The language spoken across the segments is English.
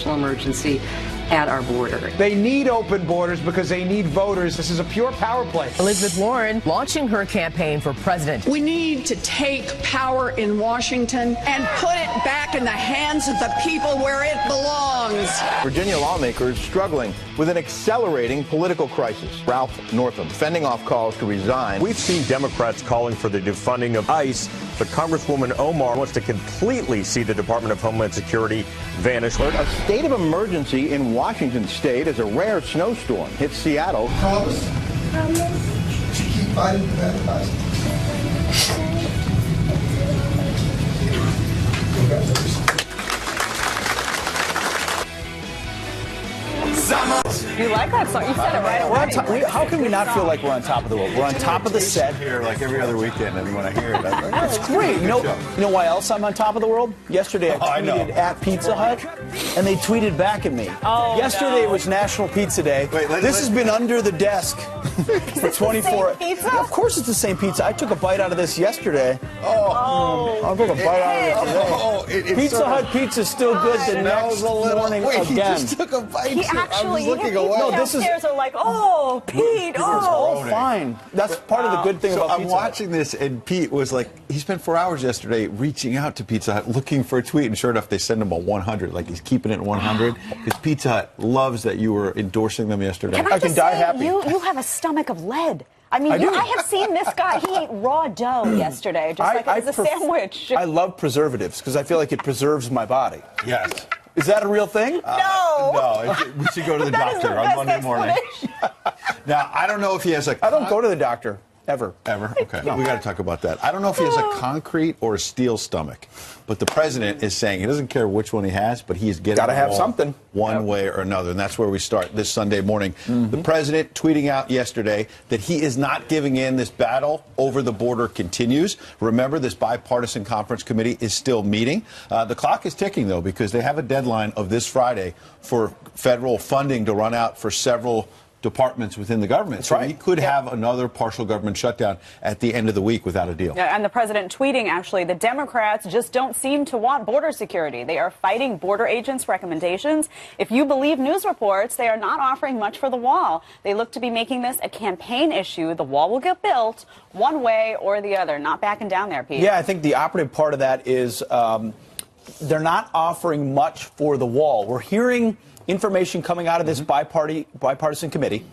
national emergency at our border. They need open borders because they need voters. This is a pure power play. Elizabeth Warren launching her campaign for president. We need to take power in Washington and put it back in the hands of the people where it belongs. Virginia lawmakers struggling with an accelerating political crisis. Ralph Northam fending off calls to resign. We've seen Democrats calling for the defunding of ICE, but Congresswoman Omar wants to completely see the Department of Homeland Security vanish. A state of emergency in Washington state as a rare snowstorm hits Seattle. Promise to keep fighting for that advice. Congratulations. You like that song? You said it right away. How can we not feel like we're on top of the world? We're on top of the set. Here like every other weekend, and when I hear it, I'm like, that's great. You know why else I'm on top of the world? Yesterday I tweeted at Pizza Hut, and they tweeted back at me. Yesterday was National Pizza Day. This has been under the desk for 24 hours. Of course it's the same pizza. I took a bite out of this yesterday. I'll take a bite out of it today. Pizza Hut pizza is still good the next morning again. He just took a bite. He actually, looking away. No, this is. Are like, oh, Pete, It's all fine. That's part of the good thing about I'm Pizza Hut. watching this, and Pete was like, he spent 4 hours yesterday reaching out to Pizza Hut looking for a tweet, and sure enough, they send him a 100. Like, he's keeping it at 100 because Pizza Hut loves that you were endorsing them yesterday. Can I just say, you have a stomach of lead. I mean, I have seen this guy. He ate raw dough yesterday, just like it was a sandwich. I love preservatives because I feel like it preserves my body. Yes. Is that a real thing? No, we should go to the doctor on Monday morning. Now, I don't know if he has a... I don't go to the doctor, ever. Ever? Okay. We got to talk about that. I don't know if he has a concrete or a steel stomach, but the president is saying he doesn't care which one he has, but he is getting Gotta have something. One way or another, and that's where we start this Sunday morning. The president tweeting out yesterday that he is not giving in. This battle over the border continues. Remember, this bipartisan conference committee is still meeting. The clock is ticking, though, because they have a deadline of this Friday for federal funding to run out for several departments within the government. So he could have another partial government shutdown at the end of the week without a deal. Yeah, and the president tweeting, actually, the Democrats just don't seem to want border security. They are fighting border agents' recommendations. If you believe news reports, they are not offering much for the wall. They look to be making this a campaign issue. The wall will get built one way or the other. Not backing down there, Pete. Yeah, I think the operative part of that is they're not offering much for the wall. We're hearing information coming out of this bipartisan committee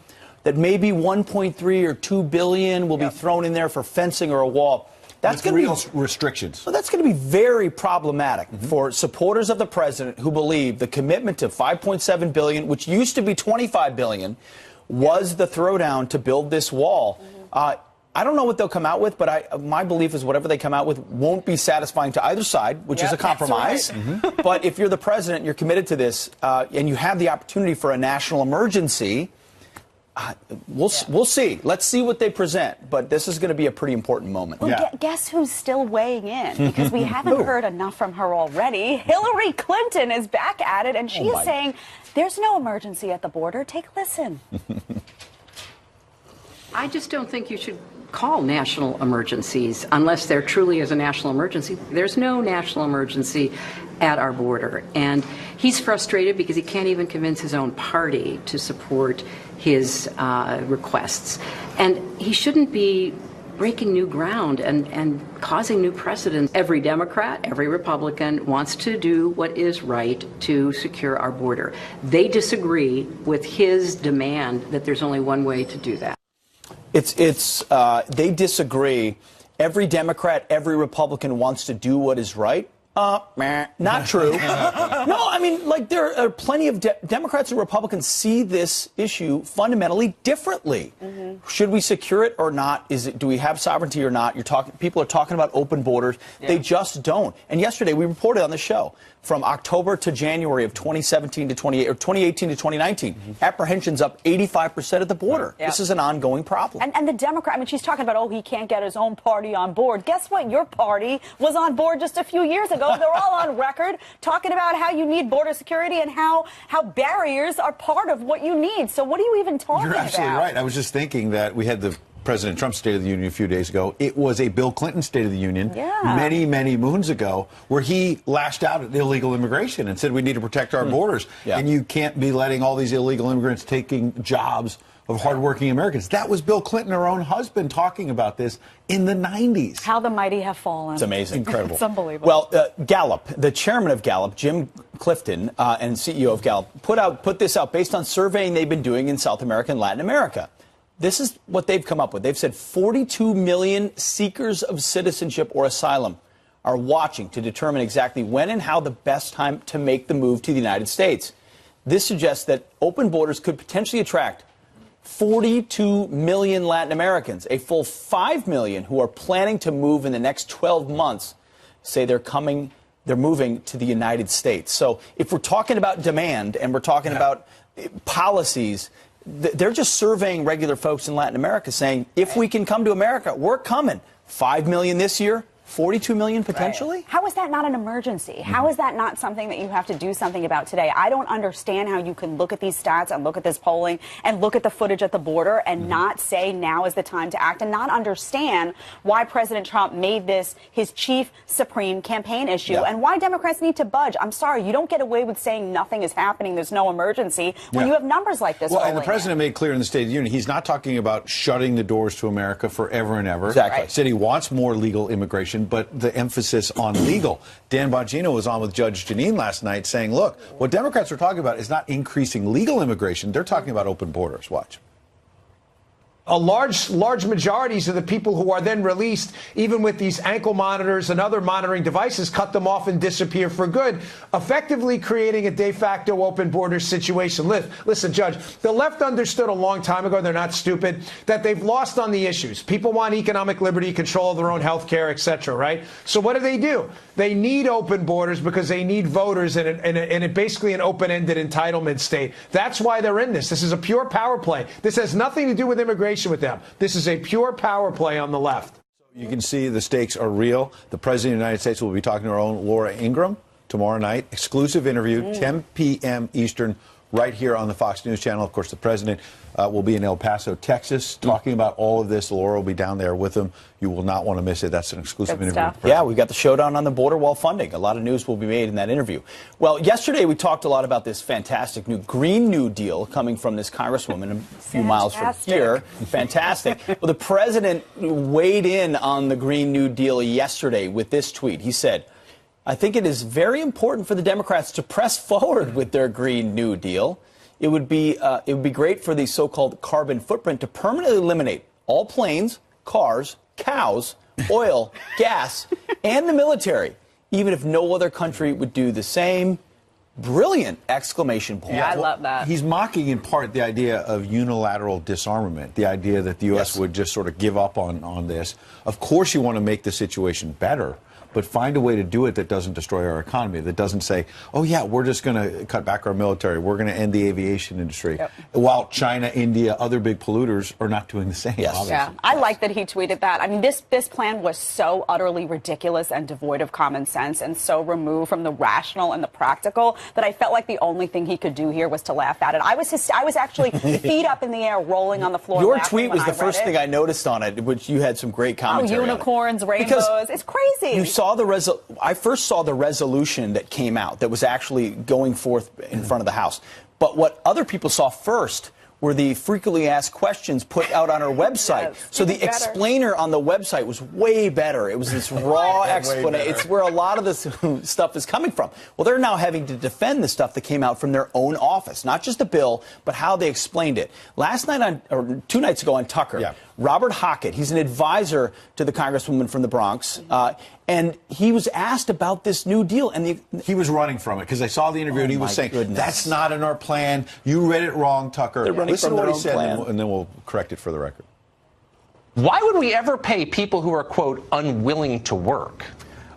that maybe 1.3 or 2 billion will be thrown in there for fencing or a wall. That's going to be restrictions. Well, that's going to be very problematic for supporters of the president who believe the commitment to 5.7 billion, which used to be 25 billion, was the throwdown to build this wall. I don't know what they'll come out with, but my belief is whatever they come out with won't be satisfying to either side, which is a compromise. Right. But if you're the president, you're committed to this, and you have the opportunity for a national emergency, we'll see. Let's see what they present. But this is going to be a pretty important moment. Well, guess who's still weighing in? Because we haven't heard enough from her already. Hillary Clinton is back at it, and she is saying there's no emergency at the border. Take a listen. I just don't think you should call national emergencies unless there truly is a national emergency. There's no national emergency at our border. And he's frustrated because he can't even convince his own party to support his requests. And he shouldn't be breaking new ground and causing new precedents. Every Democrat, every Republican wants to do what is right to secure our border. They disagree with his demand that there's only one way to do that. They disagree. Every Democrat, every Republican wants to do what is right. Not true. No, I mean, like, there are plenty of Democrats and Republicans see this issue fundamentally differently. Should we secure it or not? Do we have sovereignty or not? People are talking about open borders. They just don't. And yesterday we reported on the show from October to January of 2017 to 2018 to 2019, apprehensions up 85% at the border. This is an ongoing problem. And the Democrat, I mean, she's talking about, oh, he can't get his own party on board. Guess what? Your party was on board just a few years ago. They're all on record talking about how you need border security and how barriers are part of what you need. So what are you even talking about? You're absolutely right. I was just thinking that we had the President Trump's State of the Union a few days ago. It was a Bill Clinton State of the Union many, many moons ago where he lashed out at illegal immigration and said we need to protect our borders. And you can't be letting all these illegal immigrants taking jobs of hardworking Americans. That was Bill Clinton, her own husband, talking about this in the 90s. How the mighty have fallen. It's amazing. Incredible. It's unbelievable. Well, Gallup, the chairman of Gallup, Jim Clifton, and CEO of Gallup, put this out based on surveying they've been doing in South America and Latin America. This is what they've come up with. They've said 42 million seekers of citizenship or asylum are watching to determine exactly when and how the best time to make the move to the United States. This suggests that open borders could potentially attract 42 million Latin Americans, a full 5 million who are planning to move in the next 12 months, say they're moving to the United States. So if we're talking about demand and we're talking about policies, they're just surveying regular folks in Latin America saying, if we can come to America, we're coming. 5 million this year. 42 million potentially? How is that not an emergency? How is that not something that you have to do something about today? I don't understand how you can look at these stats and look at this polling and look at the footage at the border and not say now is the time to act and not understand why President Trump made this his chief supreme campaign issue and why Democrats need to budge. I'm sorry, you don't get away with saying nothing is happening, there's no emergency when you have numbers like this. Well, and the president made clear in the State of the Union, he's not talking about shutting the doors to America forever and ever. Exactly. He said he wants more legal immigration, but the emphasis on legal. Dan Bongino was on with Judge Jeanine last night saying, look, what Democrats are talking about is not increasing legal immigration. They're talking about open borders. Watch. Large majorities of the people who are then released, even with these ankle monitors and other monitoring devices, cut them off and disappear for good, effectively creating a de facto open border situation. Listen, Judge, the left understood a long time ago, they're not stupid, that they've lost on the issues. People want economic liberty, control of their own health care, et cetera, right? So what do? They need open borders because they need voters in basically an open-ended entitlement state. That's why they're in this. This is a pure power play. This has nothing to do with immigration with them. This is a pure power play on the left. You can see the stakes are real. The President of the United States will be talking to our own Laura Ingraham tomorrow night. Exclusive interview, 10 p.m. Eastern, right here on the Fox News Channel. Of course, the President will be in El Paso, Texas, talking about all of this. Laura will be down there with him. You will not want to miss it. That's an exclusive interview. Yeah, we've got the showdown on the border wall funding. A lot of news will be made in that interview. Well, yesterday we talked a lot about this fantastic new Green New Deal coming from this Congresswoman a few miles from here. Fantastic. Well, the President weighed in on the Green New Deal yesterday with this tweet. He said, I think it is very important for the Democrats to press forward with their Green New Deal. It would be great for the so-called carbon footprint to permanently eliminate all planes, cars, cows, oil, gas, and the military, even if no other country would do the same. Brilliant exclamation point. Yeah, I love that. He's mocking in part the idea of unilateral disarmament, the idea that the U.S. would just sort of give up on this. Of course you want to make the situation better, but find a way to do it that doesn't destroy our economy, that doesn't say, oh, yeah, we're just going to cut back our military, we're going to end the aviation industry, while China, India, other big polluters are not doing the same. Yes. Yeah, I like that he tweeted that. I mean, this plan was so utterly ridiculous and devoid of common sense and so removed from the rational and the practical that I felt like the only thing he could do here was to laugh at it. I was actually feet up in the air, rolling on the floor. Your tweet was the first thing I noticed on it, which you had some great commentary. Oh, unicorns, rainbows. It's crazy. You saw I first saw the resolution that came out that was actually going forth in front of the House. But what other people saw first were the frequently asked questions put out on our website. So the explainer on the website was way better. It was this raw explanation. It's where a lot of this stuff is coming from. Well, they're now having to defend the stuff that came out from their own office, not just the bill, but how they explained it. Last night or 2 nights ago on Tucker, Robert Hockett, he's an advisor to the Congresswoman from the Bronx, and he was asked about this new deal, and he was running from it because I saw the interview and he was saying, that's not in our plan. You read it wrong, Tucker. They're running Listen from to their what he own said, plan. and then we'll correct it for the record. Why would we ever pay people who are, quote, unwilling to work?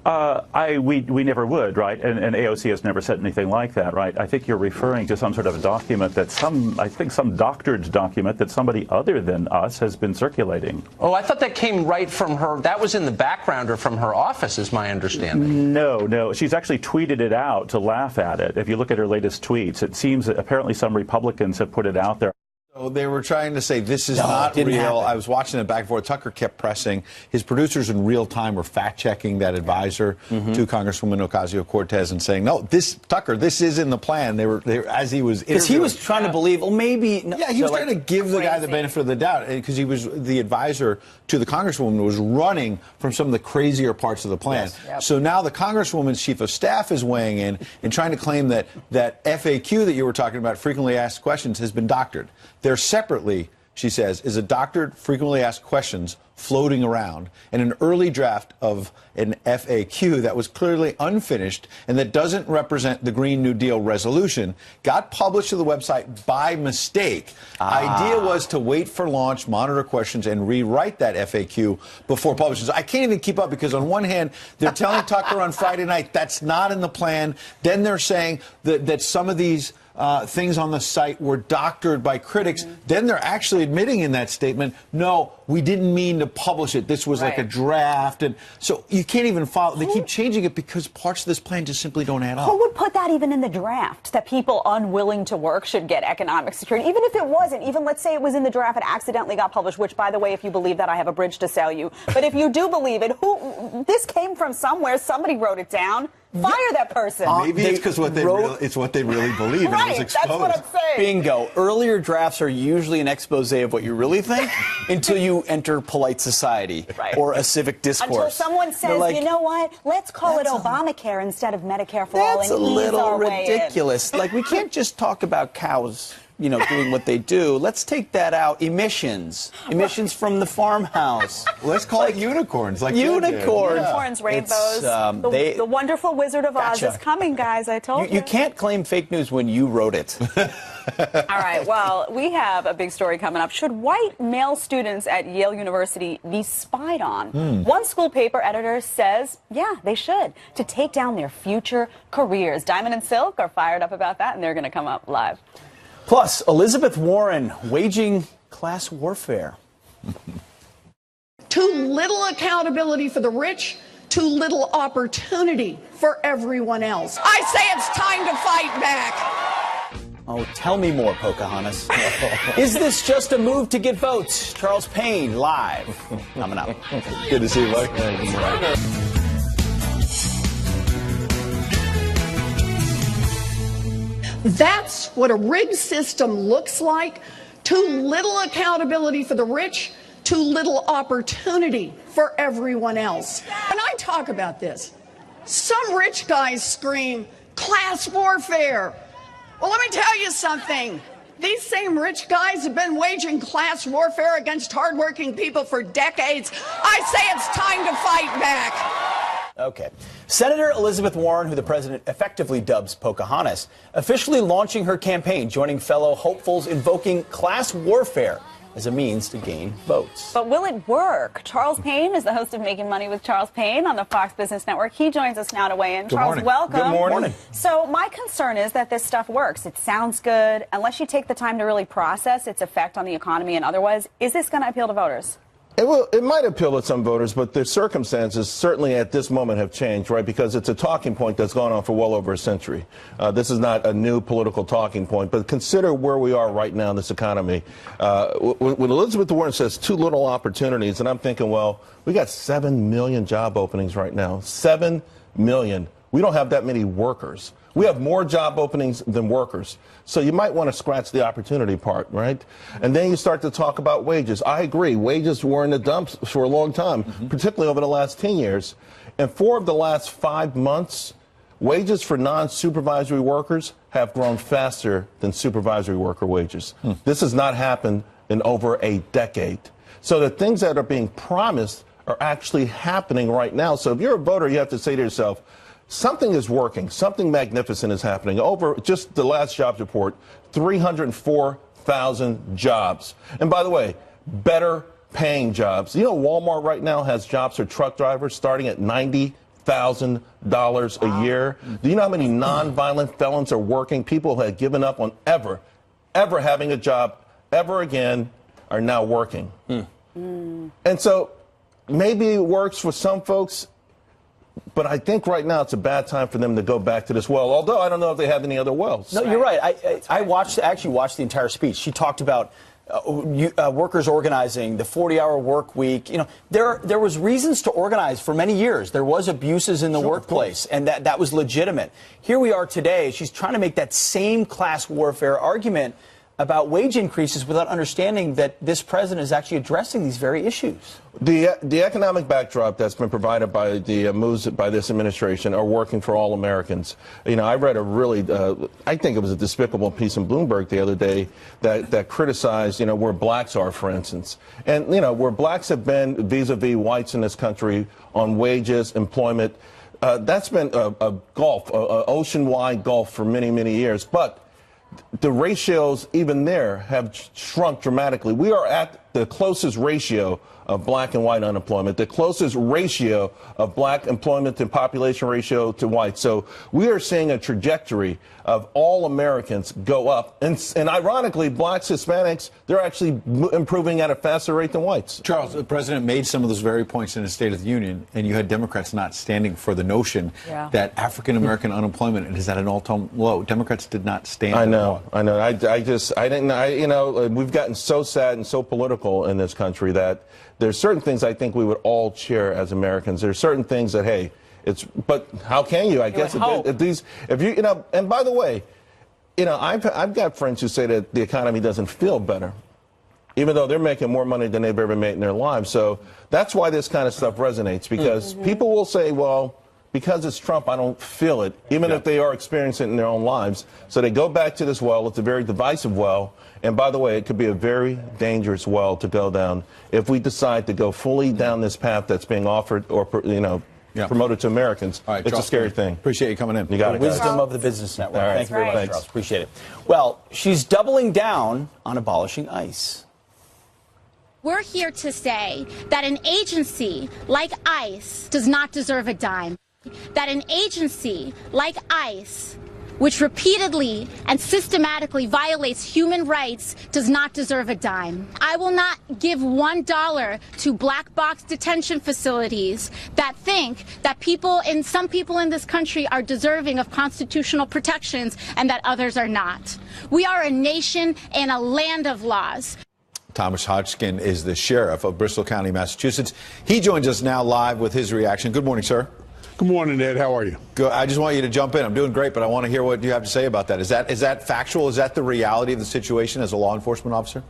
We never would, right? And AOC has never said anything like that, right? I think you're referring to some sort of a document that some doctored document that somebody other than us has been circulating. Oh, I thought that came right from her. That was in the background or from her office, is my understanding. No. She's actually tweeted it out to laugh at it. If you look at her latest tweets, it seems that apparently some Republicans have put it out there. So they were trying to say this is No, not it didn't real. happen. I was watching it back and forth. Tucker kept pressing. His producers in real time were fact-checking that advisor to Congresswoman Ocasio-Cortez and saying, "No, Tucker, this is in the plan." They were as he was Because he interviewing. was trying to believe, well, maybe. No, Yeah, he was trying to give the guy the benefit of the doubt because he was the advisor to the Congresswoman was running from some of the crazier parts of the plan. Yes. Yep. So now the Congresswoman's chief of staff is weighing in and trying to claim that FAQ that you were talking about, frequently asked questions, has been doctored. There separately, she says, is a doctored frequently asked questions floating around and an early draft of an FAQ that was clearly unfinished and that doesn't represent the Green New Deal resolution got published to the website by mistake. Idea was to wait for launch, monitor questions, and rewrite that FAQ before publishing. So I can't even keep up because on one hand, they're telling Tucker on Friday night that's not in the plan. Then they're saying that some of these things on the site were doctored by critics. Then they're actually admitting in that statement, no, we didn't mean to publish it. This was like a draft. And so you can't even follow. They keep changing it because parts of this plan just simply don't add up. Who would put that even in the draft, that people unwilling to work should get economic security? Even if it wasn't, even let's say it was in the draft and accidentally got published, which, by the way, if you believe that, I have a bridge to sell you. But if you do believe it, this came from somewhere. Somebody wrote it down. Fire that person. Maybe it's because it's what they really believe. And it was exposed. That's what I'm saying. Bingo. Earlier drafts are usually an expose of what you really think until you enter polite society or a civic discourse. Until someone says, like, you know what, let's call it Obamacare instead of Medicare for all. That's a little ridiculous. Like, we can't just talk about cows, doing what they do. Let's take that out. Emissions from the farmhouse. Let's call it unicorns. Like unicorns. Unicorns, rainbows. The wonderful Wizard of Oz is coming, guys. I told you. You can't claim fake news when you wrote it. All right. Well, we have a big story coming up. Should white male students at Yale University be spied on? One school paper editor says, yeah, they should, to take down their future careers. Diamond and Silk are fired up about that, and they're going to come up live. Plus, Elizabeth Warren waging class warfare. Too little accountability for the rich, too little opportunity for everyone else. I say it's time to fight back. Oh, tell me more, Pocahontas. Is this just a move to get votes? Charles Payne, live. Coming up. Good to see you, Mike. That's what a rigged system looks like. Too little accountability for the rich, too little opportunity for everyone else. When I talk about this, some rich guys scream, class warfare. Well, let me tell you something. These same rich guys have been waging class warfare against hardworking people for decades. I say it's time to fight back. Okay. Senator Elizabeth Warren, who the president effectively dubs Pocahontas, officially launching her campaign, joining fellow hopefuls invoking class warfare as a means to gain votes. But will it work? Charles Payne is the host of Making Money with Charles Payne on the Fox Business Network. He joins us now to weigh in. Charles, morning. welcome. Good morning. So my concern is that this stuff works. It sounds good. Unless you take the time to really process its effect on the economy and otherwise, is this going to appeal to voters? It might appeal to some voters, but the circumstances certainly at this moment have changed, right? Because it's a talking point that's gone on for well over a century. This is not a new political talking point, but consider where we are right now in this economy. When Elizabeth Warren says too little opportunities, and I'm thinking, well, we got 7 million job openings right now. 7 million. We don't have that many workers. We have more job openings than workers. So you might want to scratch the opportunity part, right? And then you start to talk about wages. I agree. Wages were in the dumps for a long time, particularly over the last 10 years. And 4 of the last 5 months, wages for non-supervisory workers have grown faster than supervisory worker wages. This has not happened in over a decade. So the things that are being promised are actually happening right now. So if you're a voter, you have to say to yourself, something is working. Something magnificent is happening. Over just the last jobs report, 304,000 jobs. And by the way, better paying jobs. You know, Walmart right now has jobs for truck drivers starting at $90,000 a year. Do you know how many nonviolent felons are working? People who had given up on ever having a job ever again are now working. And so maybe it works for some folks. But I think right now it's a bad time for them to go back to this well, although I don't know if they have any other wells. No, you're right. I actually watched the entire speech. She talked about workers organizing, the 40-hour work week. You know, there was reasons to organize for many years. There was abuses in the workplace, and that was legitimate. Here we are today. She's trying to make that same class warfare argument about wage increases without understanding that this president is actually addressing these very issues. The economic backdrop that's been provided by the moves by this administration are working for all Americans. You know, I read a really, I think it was a despicable piece in Bloomberg the other day that criticized, you know, where blacks are, for instance. And, you know, where blacks have been vis-a-vis whites in this country on wages, employment, that's been a gulf, an ocean-wide gulf for many, many years. But the ratios even there have shrunk dramatically. We are at the closest ratio of black and white unemployment, the closest ratio of black employment to population ratio to white. So we are seeing a trajectory of all Americans go up. And ironically, blacks, Hispanics, they're actually improving at a faster rate than whites. Charles, the president made some of those very points in his State of the Union, and you had Democrats not standing for the notion that African-American unemployment is at an all-time low. Democrats did not stand. I know. You know, we've gotten so sad and so political in this country that there's certain things I think we would all cheer as Americans. There's certain things that, hey, but how can you? I guess if you know, and by the way, you know, I've got friends who say that the economy doesn't feel better, even though they're making more money than they've ever made in their lives. So that's why this kind of stuff resonates, because people will say, well, because it's Trump, I don't feel it, even if they are experiencing it in their own lives. So they go back to this well. It's a very divisive well. And by the way, it could be a very dangerous well to go down if we decide to go fully down this path that's being offered or, you know, promoted to Americans. All right, it's Charles, a scary thing. Appreciate you coming in. You got it. Wisdom of the Business Network. Right. Thank you very much, Charles. Appreciate it. Well, she's doubling down on abolishing ICE. We're here to say that an agency like ICE does not deserve a dime. That an agency like ICE, which repeatedly and systematically violates human rights, does not deserve a dime. I will not give $1 to black box detention facilities that think that some people in this country are deserving of constitutional protections and that others are not. We are a nation and a land of laws. Thomas Hodgkin is the sheriff of Bristol County, Massachusetts. He joins us now live with his reaction. Good morning, sir. Good morning, Ed. How are you? Good. I just want you to jump in. I'm doing great, but I want to hear what you have to say about that. Is that factual? Is that the reality of the situation as a law enforcement officer?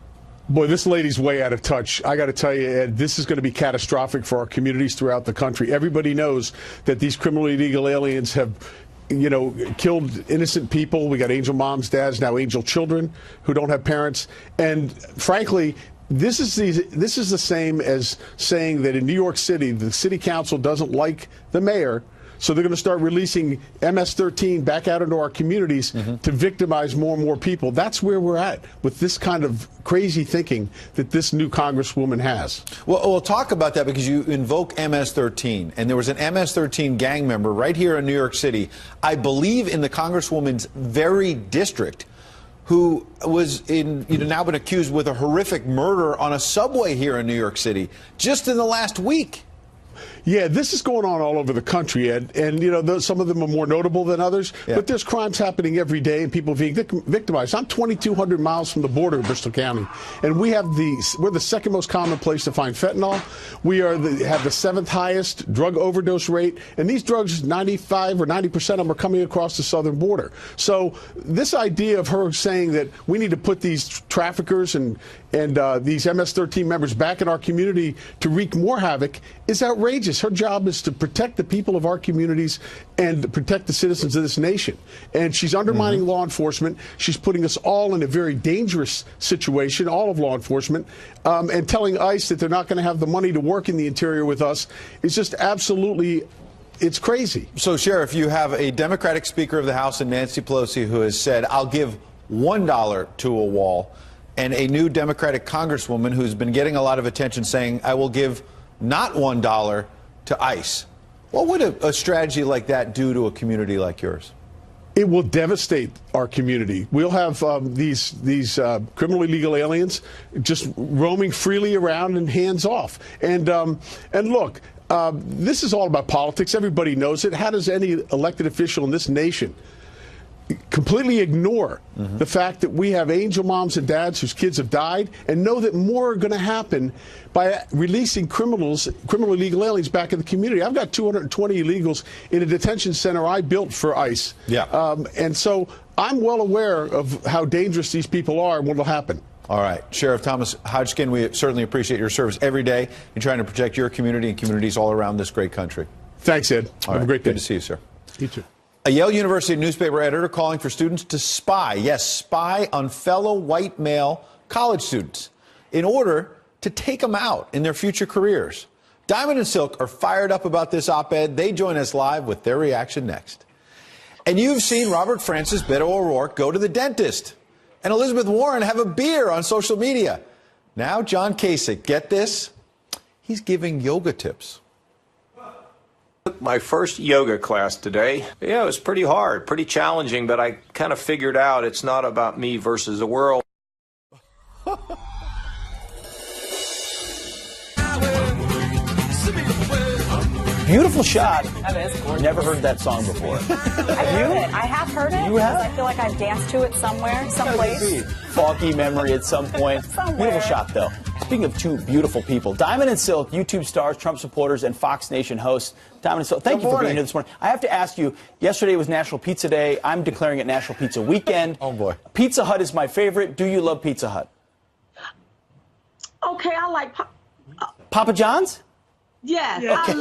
Boy, this lady's way out of touch. I got to tell you, Ed, this is going to be catastrophic for our communities throughout the country. Everybody knows that these criminally illegal aliens have, you know, killed innocent people. We got angel moms, dads, now angel children who don't have parents. And frankly, this is the same as saying that in New York City, the city council doesn't like the mayor, so they're going to start releasing MS-13 back out into our communities to victimize more and more people. That's where we're at with this kind of crazy thinking that this new Congresswoman has. Well, we'll talk about that because you invoke MS-13, and there was an MS-13 gang member right here in New York City, I believe in the Congresswoman's very district, who was now been accused with a horrific murder on a subway here in New York City just in the last week. Yeah, this is going on all over the country, Ed. And, you know, some of them are more notable than others. Yeah. But there's crimes happening every day and people being victimized. I'm 2,200 miles from the border of Bristol County. And we're the second most common place to find fentanyl. We have the 7th highest drug overdose rate. And these drugs, 95 or 90% of them are coming across the southern border. So this idea of her saying that we need to put these traffickers and these MS-13 members back in our community to wreak more havoc is outrageous. Her job is to protect the people of our communities and protect the citizens of this nation. And she's undermining law enforcement. She's putting us all in a very dangerous situation, all of law enforcement, and telling ICE that they're not going to have the money to work in the interior with us is just absolutely, it's crazy. So, Sheriff, you have a Democratic Speaker of the House, and Nancy Pelosi, who has said, I'll give $1 to a wall, and a new Democratic Congresswoman who's been getting a lot of attention saying, I will give not $1 to ICE. What would a strategy like that do to a community like yours? It will devastate our community. We'll have these criminally illegal aliens just roaming freely around and hands off. And look, This is all about politics. Everybody knows it. How does any elected official in this nation completely ignore the fact that we have angel moms and dads whose kids have died and know that more are going to happen by releasing criminally illegal aliens back in the community? I've got 220 illegals in a detention center I built for ICE. Yeah. And so I'm well aware of how dangerous these people are and what will happen. All right. Sheriff Thomas Hodgkin, we certainly appreciate your service every day in trying to protect your community and communities all around this great country. Thanks, Ed. Have a great day. Good to see you, sir. You too. A Yale University newspaper editor calling for students to spy, yes, spy on fellow white male college students in order to take them out in their future careers. Diamond and Silk are fired up about this op-ed. They join us live with their reaction next. And you've seen Robert Francis, Beto O'Rourke go to the dentist and Elizabeth Warren have a beer on social media. Now John Kasich, get this, he's giving yoga tips. My first yoga class today. Yeah, it was pretty hard, pretty challenging, but I kind of figured out it's not about me versus the world. Beautiful shot. That is gorgeous. Never heard that song before. I have heard it. You have? I feel like I've danced to it somewhere, someplace. Foggy memory at some point. Beautiful shot, though. Speaking of two beautiful people, Diamond and Silk, YouTube stars, Trump supporters, and Fox Nation hosts. Diamond and Silk, thank you for being here this morning. I have to ask you, yesterday was National Pizza Day. I'm declaring it National Pizza Weekend. Oh, boy. Pizza Hut is my favorite. Do you love Pizza Hut? Okay, I like Papa John's? Yes, Okay.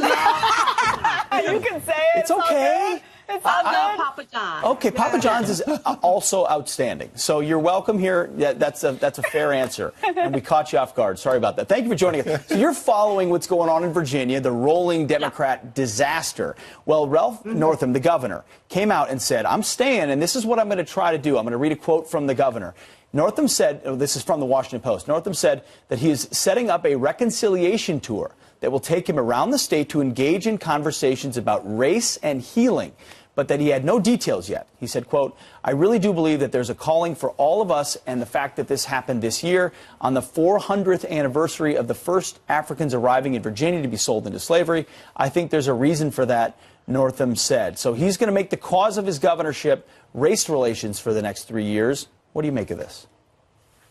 I love You can say it. It's okay. It's all I love good. Papa John. Okay, Papa John's is also outstanding. So you're welcome here. Yeah, that's a fair answer. And we caught you off guard. Sorry about that. Thank you for joining us. So you're following what's going on in Virginia, the rolling Democrat disaster. Well, Ralph Northam, the governor, came out and said, I'm staying, and this is what I'm going to try to do. I'm going to read a quote from the governor. Northam said, this is from the Washington Post, Northam said that he is setting up a reconciliation tour that will take him around the state to engage in conversations about race and healing, but that he had no details yet. He said, quote, I really do believe that there's a calling for all of us, and the fact that this happened this year on the 400th anniversary of the first Africans arriving in Virginia to be sold into slavery, I think there's a reason for that, Northam said. So he's going to make the cause of his governorship race relations for the next 3 years. What do you make of this?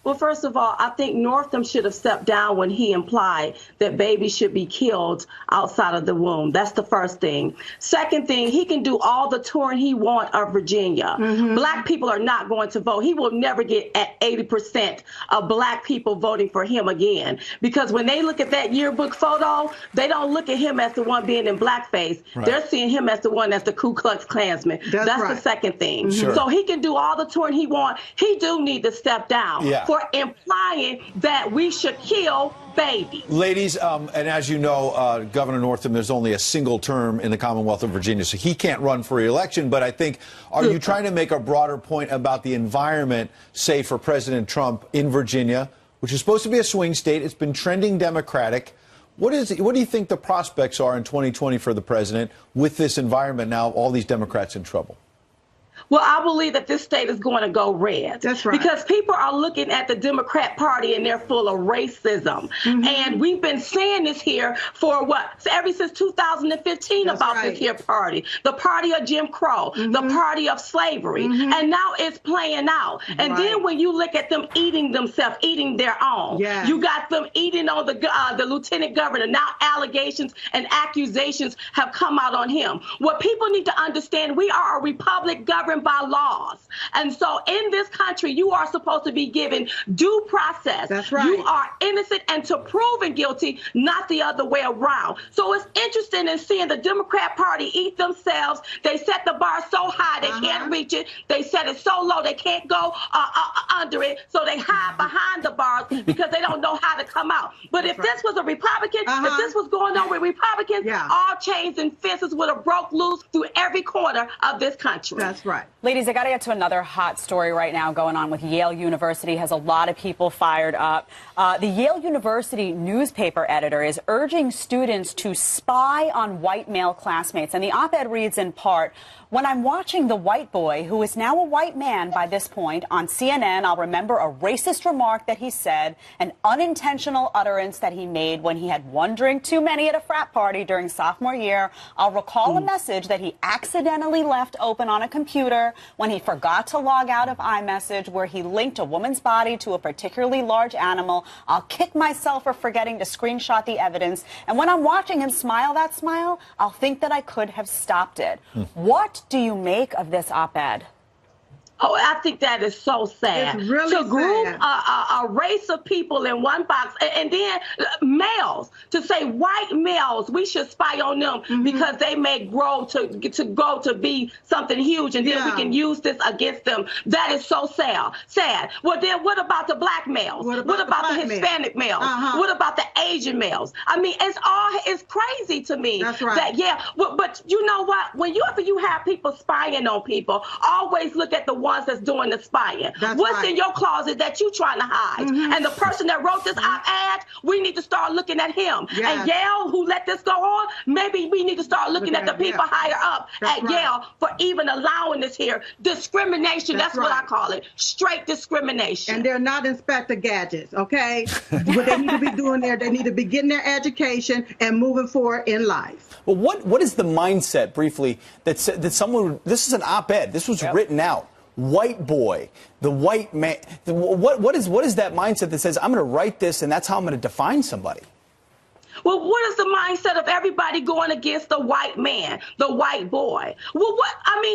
Well, first of all, I think Northam should have stepped down when he implied that babies should be killed outside of the womb. That's the first thing. Second thing, he can do all the touring he wants of Virginia. Black people are not going to vote. He will never get at 80% of black people voting for him again. Because when they look at that yearbook photo, they don't look at him as the one being in blackface. Right. They're seeing him as the one that's the Ku Klux Klansman. That's right. the second thing. Sure. So he can do all the touring he wants. He do need to step down. Yeah. For implying that we should kill babies. Ladies, and as you know, Governor Northam, there's only a single term in the Commonwealth of Virginia, so he can't run for re-election. But I think, are you trying to make a broader point about the environment, say, for President Trump in Virginia, which is supposed to be a swing state? It's been trending Democratic. What do you think the prospects are in 2020 for the president with this environment now, all these Democrats in trouble? Well, I believe that this state is going to go red. That's right. Because people are looking at the Democrat Party and they're full of racism. And we've been saying this here for what? Ever since 2015 That's about right. this here party. The party of Jim Crow, the party of slavery. And now it's playing out. And then when you look at them eating themselves, eating their own, you got them eating on the lieutenant governor. Now allegations and accusations have come out on him. What people need to understand, we are a republic governed by laws. And so in this country, you are supposed to be given due process. That's right. You are innocent and to proven guilty, not the other way around. So it's interesting in seeing the Democrat Party eat themselves. They set the bar so high they can't reach it. They set it so low they can't go under it. So they hide behind the bars because they don't know how to come out. But if this was a Republican, if this was going on with Republicans, all chains and fences would have broke loose through every corner of this country. That's right. right. Ladies, I got to get to another hot story right now going on with Yale University. Has a lot of people fired up. The Yale University newspaper editor is urging students to spy on white male classmates. And the op-ed reads in part, when I'm watching the white boy, who is now a white man by this point, on CNN, I'll remember a racist remark that he said, an unintentional utterance that he made when he had one drink too many at a frat party during sophomore year. I'll recall a message that he accidentally left open on a computer when he forgot to log out of iMessage, where he linked a woman's body to a particularly large animal. I'll kick myself for forgetting to screenshot the evidence. And when I'm watching him smile that smile, I'll think that I could have stopped it. What do you make of this op-ed? Oh, I think that is so sad. It's really to group sad. A race of people in one box, and then males, to say white males, we should spy on them because they may grow to be something huge, and then we can use this against them. That is so sad. Well, then what about the black males? What about the Hispanic males? What about the Asian males? I mean, it's crazy to me. That's right. But you know what? Whenever you have people spying on people, always look at the ones that's doing the spying. What's in your closet that you trying to hide? And the person that wrote this op-ed, we need to start looking at him. And Yale, who let this go on, maybe we need to start looking at the people higher up at Yale for even allowing this here. Discrimination, that's what I call it. Straight discrimination. And they're not Inspector Gadgets, okay? What they need to be doing there, they need to be getting their education and moving forward in life. Well, what is the mindset, briefly, that someone, this is an op-ed, this was written out. White boy, the white man. What is that mindset that says, I'm going to write this and that's how I'm going to define somebody? Well, what is the mindset of everybody going against the white man, the white boy? Well,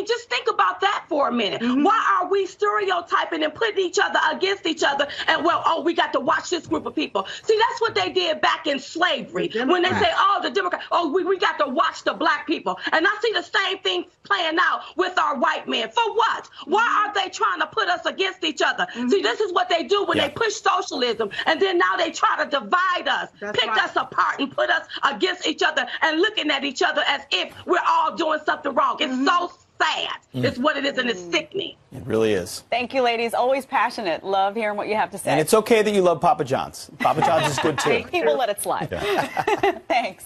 just think about that for a minute. Why are we stereotyping and putting each other against each other? And we got to watch this group of people. See, that's what they did back in slavery. When they say, the Democrats, we got to watch the black people. And I see the same thing playing out with our white men. For what? Why are they trying to put us against each other? See, this is what they do when they push socialism. And then now they try to divide us, pick us apart, and put us against each other and looking at each other as if we're all doing something wrong. It's so sad. It's what it is, and it's sickening. It really is. Thank you, ladies. Always passionate. Love hearing what you have to say. And it's okay that you love Papa John's. Papa John's is good, too. People let it slide. Thanks.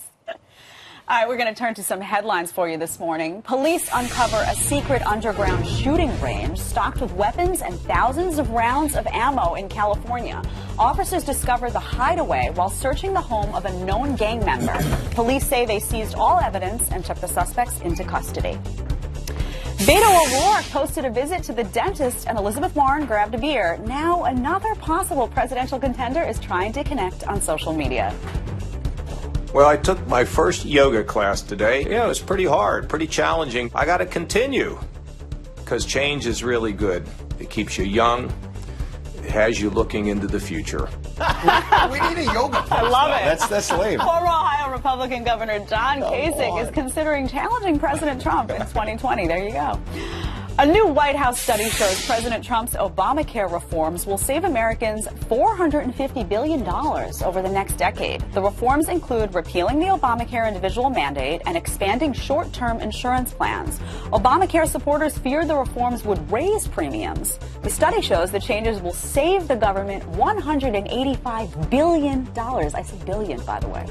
All right, we're going to turn to some headlines for you this morning. Police uncover a secret underground shooting range stocked with weapons and thousands of rounds of ammo in California. Officers discovered the hideaway while searching the home of a known gang member. Police say they seized all evidence and took the suspects into custody. Beto O'Rourke posted a visit to the dentist and Elizabeth Warren grabbed a beer. Now another possible presidential contender is trying to connect on social media. Well, I took my first yoga class today. Yeah, it was pretty hard, pretty challenging. I got to continue because change is really good. It keeps you young. It has you looking into the future. We need a yoga class. I love it. That's lame. Former Ohio Republican Governor John Kasich is considering challenging President Trump in 2020. There you go. A new White House study shows President Trump's Obamacare reforms will save Americans $450 billion over the next decade. The reforms include repealing the Obamacare individual mandate and expanding short-term insurance plans. Obamacare supporters feared the reforms would raise premiums. The study shows the changes will save the government $185 billion. I say billion, by the way.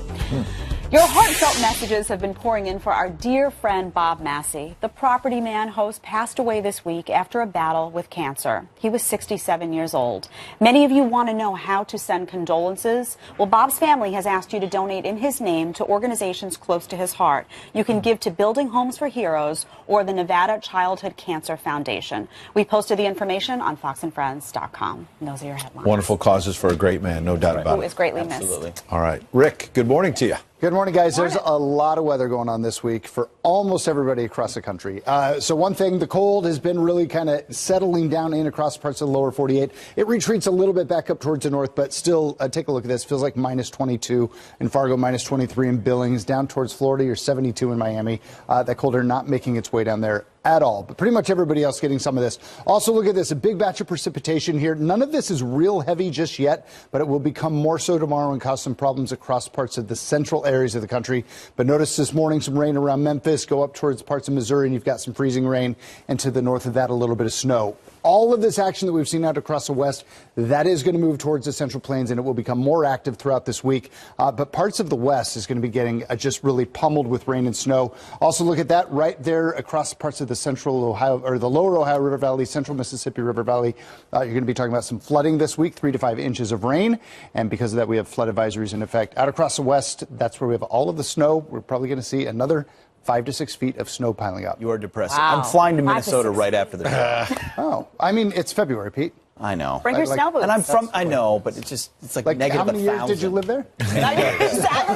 Your heartfelt messages have been pouring in for our dear friend Bob Massey. The Property Man host passed away this week after a battle with cancer. He was 67 years old. Many of you want to know how to send condolences. Well, Bob's family has asked you to donate in his name to organizations close to his heart. You can give to Building Homes for Heroes or the Nevada Childhood Cancer Foundation. We posted the information on foxandfriends.com. And those are your headlines. Wonderful causes for a great man, no doubt about it. Who is greatly missed. All right. Rick, good morning to you. Good morning, guys. There's a lot of weather going on this week for almost everybody across the country. So one thing, the cold has been really kind of settling down in across parts of the lower 48. It retreats a little bit back up towards the north, but still, take a look at this. Feels like minus 22 in Fargo, minus 23 in Billings, down towards Florida, you're 72 in Miami. That cold air not making its way down there at all, but pretty much everybody else getting some of this. Also, look at this, a big batch of precipitation here. None of this is real heavy just yet, but it will become more so tomorrow and cause some problems across parts of the central areas of the country. But notice this morning some rain around Memphis, go up towards parts of Missouri, and you've got some freezing rain, and to the north of that, a little bit of snow. All of this action that we've seen out across the west, that is going to move towards the Central Plains, and it will become more active throughout this week. But parts of the west is going to be getting just really pummeled with rain and snow. Also, look at that right there across parts of the central Ohio, or the lower Ohio River Valley, central Mississippi River Valley. You're going to be talking about some flooding this week, 3 to 5 inches of rain. And because of that, we have flood advisories in effect. Out across the west, that's where we have all of the snow. We're probably going to see another 5 to 6 feet of snow piling up. You are depressing. Wow. I'm flying to Minnesota right after the show. Oh, I mean, it's February, Pete. I know. Bring your snow boots. And I'm from, I know, but it's like negative how many years did you live there?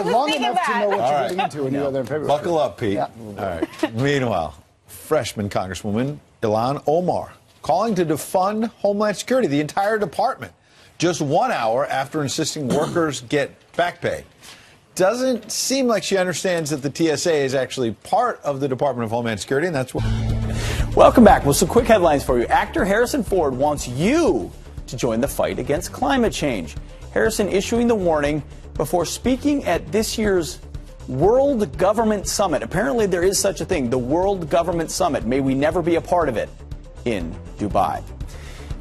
Long enough to know what you're getting into when you were there in February. Buckle up, Pete. Yeah. All right. Meanwhile, freshman Congresswoman Ilhan Omar calling to defund Homeland Security, the entire department, just 1 hour after insisting workers get back pay. Doesn't seem like she understands that the TSA is actually part of the Department of Homeland Security, and that's what... Welcome back. Well, some quick headlines for you. Actor Harrison Ford wants you to join the fight against climate change. Harrison issuing the warning before speaking at this year's World Government Summit. Apparently there is such a thing, the World Government Summit. May we never be a part of it in Dubai.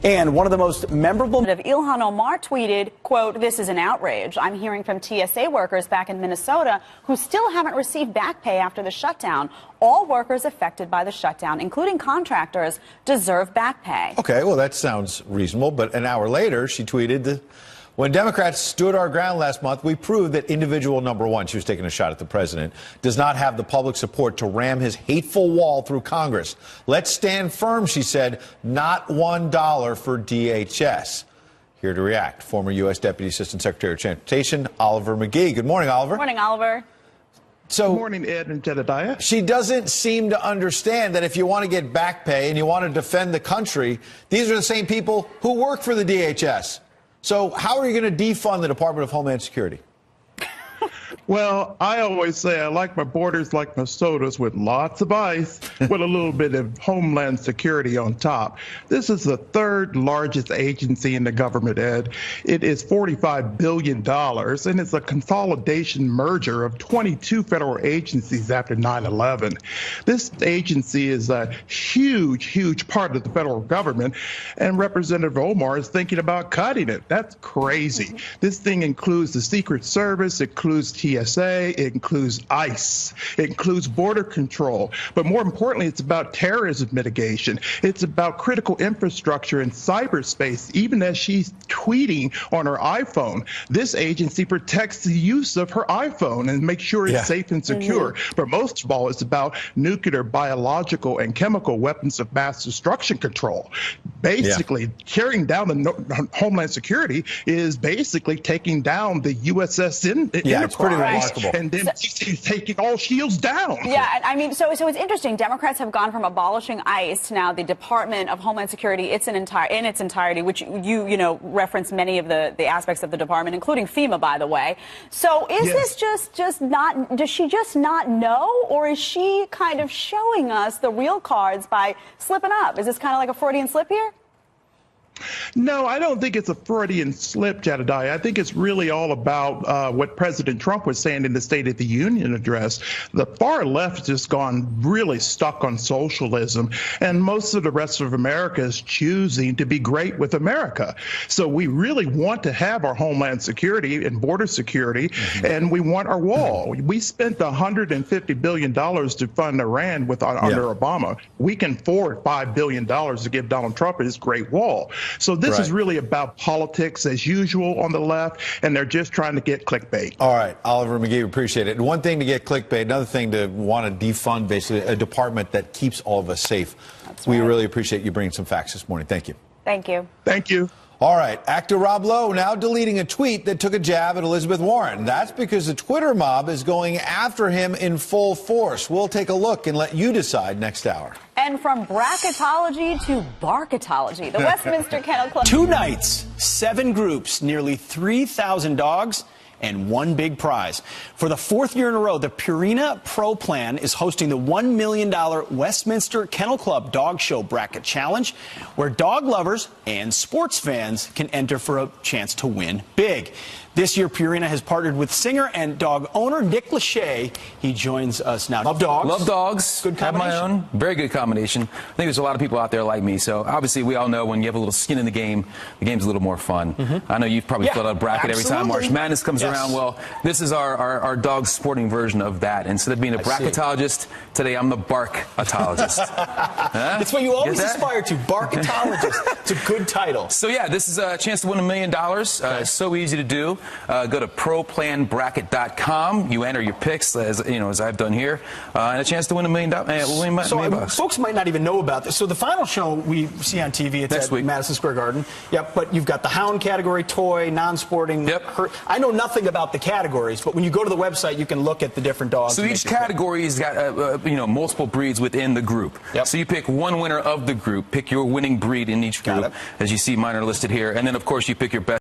And one of the most memorable... Ilhan Omar tweeted, quote, "This is an outrage. I'm hearing from TSA workers back in Minnesota who still haven't received back pay after the shutdown. All workers affected by the shutdown, including contractors, deserve back pay." Okay, well, that sounds reasonable. But an hour later, she tweeted that when Democrats stood our ground last month, we proved that individual number one, she was taking a shot at the president, does not have the public support to ram his hateful wall through Congress. Let's stand firm, she said, not $1 for DHS. Here to react, former U.S. Deputy Assistant Secretary of Transportation, Oliver McGee. Good morning, Oliver. Good morning, Oliver. So, good morning, Ed and Jedediah. She doesn't seem to understand that if you want to get back pay and you want to defend the country, these are the same people who work for the DHS. So how are you going to defund the Department of Homeland Security? Well, I always say I like my borders like my sodas with lots of ice with a little bit of Homeland Security on top. This is the third largest agency in the government, Ed. It is $45 billion, and it's a consolidation merger of 22 federal agencies after 9/11. This agency is a huge, huge part of the federal government, and Representative Omar is thinking about cutting it. That's crazy. This thing includes the Secret Service, it includes TSA, it includes ICE, it includes border control. But more importantly, it's about terrorism mitigation. It's about critical infrastructure and cyberspace. Even as she's tweeting on her iPhone, this agency protects the use of her iPhone and makes sure it's safe and secure. But most of all, it's about nuclear, biological, and chemical weapons of mass destruction control. Basically, carrying down the Homeland Security is basically taking down the USS Enterprise. It's pretty remarkable. And then she's taking all shields down. Yeah, I mean, so it's interesting. Democrats have gone from abolishing ICE to now the Department of Homeland Security. It's in its entirety, which you know reference many of the aspects of the department, including FEMA, by the way. So is this just not? Does she just not know, or is she kind of showing us the real cards by slipping up? Is this kind of like a Freudian slip here? No, I don't think it's a Freudian slip, Jedediah. I think it's really all about what President Trump was saying in the State of the Union address. The far left has just gone really stuck on socialism, and most of the rest of America is choosing to be great with America. So we really want to have our Homeland Security and border security, and we want our wall. We spent $150 billion to fund Iran under Obama. We can afford $5 billion to give Donald Trump his Great Wall. So this is really about politics as usual on the left, and they're just trying to get clickbait. All right, Oliver McGee, appreciate it. One thing to get clickbait, another thing to want to defund basically a department that keeps all of us safe. We really appreciate you bringing some facts this morning. Thank you. Thank you. Thank you. All right, actor Rob Lowe now deleting a tweet that took a jab at Elizabeth Warren. That's because the Twitter mob is going after him in full force. We'll take a look and let you decide next hour. And from bracketology to barkatology, the Westminster Kennel Club. 2 nights, 7 groups, nearly 3,000 dogs, and one big prize. For the 4th year in a row, the Purina Pro Plan is hosting the $1 million Westminster Kennel Club Dog Show Bracket Challenge, where dog lovers and sports fans can enter for a chance to win big. This year, Purina has partnered with singer and dog owner Nick Lachey. He joins us now. Love dogs. Love dogs. Good Have combination. my own. Very good combination. I think there's a lot of people out there like me. So obviously, we all know when you have a little skin in the game's a little more fun. I know you've probably filled out a bracket every time March Madness comes around. Well, this is our dog sporting version of that. Instead of being a bracketologist, today I'm the barkatologist. It's what you always aspire to, barkatologist. It's a good title. So yeah, this is a chance to win $1 million. It's so easy to do. Go to ProPlanBracket.com. You enter your picks, as I've done here, and a chance to win $1 million. Folks might not even know about this. So the final show we see on TV, it's at Madison Square Garden. Yep, but you've got the hound category, toy, non-sporting. Yep. I know nothing about the categories, but when you go to the website, you can look at the different dogs. So each category's got multiple breeds within the group. Yep. So you pick one winner of the group, pick your winning breed in each group. As you see, mine are listed here, and then of course you pick your best.